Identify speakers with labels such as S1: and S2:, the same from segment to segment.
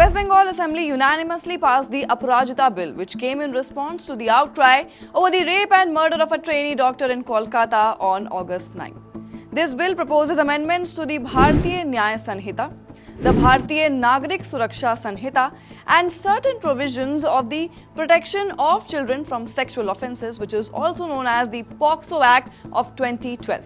S1: West Bengal Assembly unanimously passed the Aparajita Bill, which came in response to the outcry over the rape and murder of a trainee doctor in Kolkata on August 9. This bill proposes amendments to the Bharatiya Nyaya Sanhita, the Bharatiya Nagarik Suraksha Sanhita, and certain provisions of the Protection of Children from Sexual Offences, which is also known as the POCSO Act of 2012.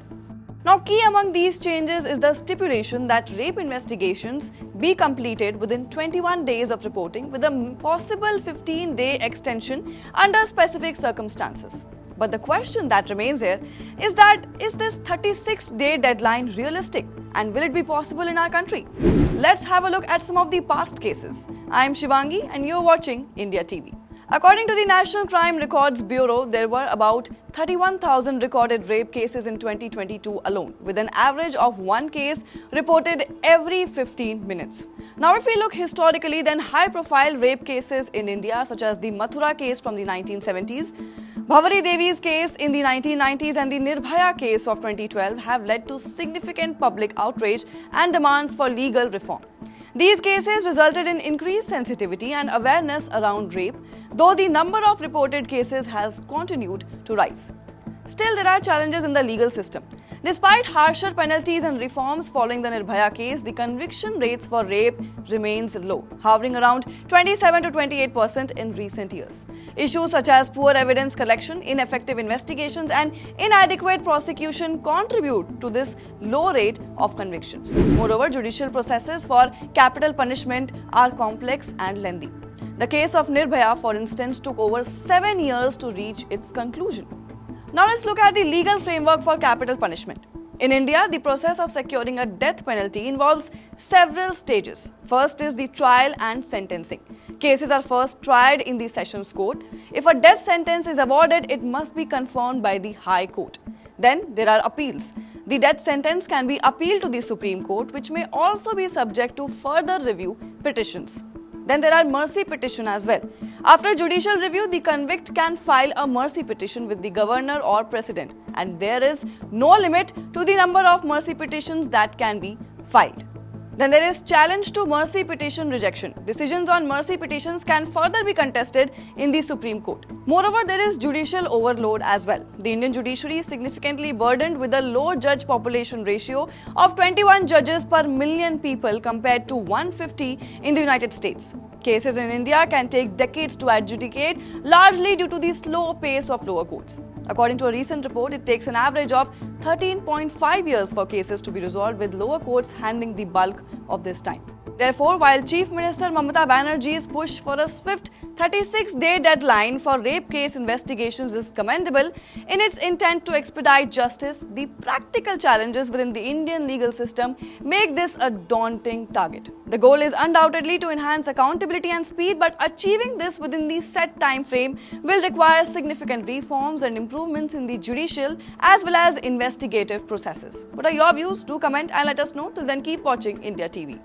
S1: Now, key among these changes is the stipulation that rape investigations be completed within 21 days of reporting, with a possible 15-day extension under specific circumstances. But the question that remains here is this 36-day deadline realistic, and will it be possible in our country? Let's have a look at some of the past cases. I am Shivangi and you're watching India TV. According to the National Crime Records Bureau, there were about 31,000 recorded rape cases in 2022 alone, with an average of one case reported every 15 minutes. Now, if we look historically, then high-profile rape cases in India, such as the Mathura case from the 1970s, Bhavari Devi's case in the 1990s, and the Nirbhaya case of 2012 have led to significant public outrage and demands for legal reform. These cases resulted in increased sensitivity and awareness around rape, though the number of reported cases has continued to rise. Still, there are challenges in the legal system. Despite harsher penalties and reforms following the Nirbhaya case, the conviction rates for rape remains low, hovering around 27 to 28% in recent years. Issues such as poor evidence collection, ineffective investigations, and inadequate prosecution contribute to this low rate of convictions. Moreover, judicial processes for capital punishment are complex and lengthy. The case of Nirbhaya, for instance, took over 7 years to reach its conclusion. Now let's look at the legal framework for capital punishment. In India, the process of securing a death penalty involves several stages. First is the trial and sentencing. Cases are first tried in the Sessions Court. If a death sentence is awarded, it must be confirmed by the High Court. Then there are appeals. The death sentence can be appealed to the Supreme Court, which may also be subject to further review petitions. Then there are mercy petition as well. After judicial review, the convict can file a mercy petition with the governor or president, and there is no limit to the number of mercy petitions that can be filed. Then there is challenge to mercy petition rejection. Decisions on mercy petitions can further be contested in the Supreme Court. Moreover, there is judicial overload as well. The Indian judiciary is significantly burdened with a low judge population ratio of 21 judges per million people compared to 150 in the United States. Cases in India can take decades to adjudicate, largely due to the slow pace of lower courts. According to a recent report, it takes an average of 13.5 years for cases to be resolved, with lower courts handling the bulk of this time. Therefore, while Chief Minister Mamata Banerjee's push for a swift 36-day deadline for rape case investigations is commendable in its intent to expedite justice, the practical challenges within the Indian legal system make this a daunting target. The goal is undoubtedly to enhance accountability and speed, but achieving this within the set time frame will require significant reforms and improvements in the judicial as well as investigative processes. What are your views? Do comment and let us know. Till then, keep watching India TV.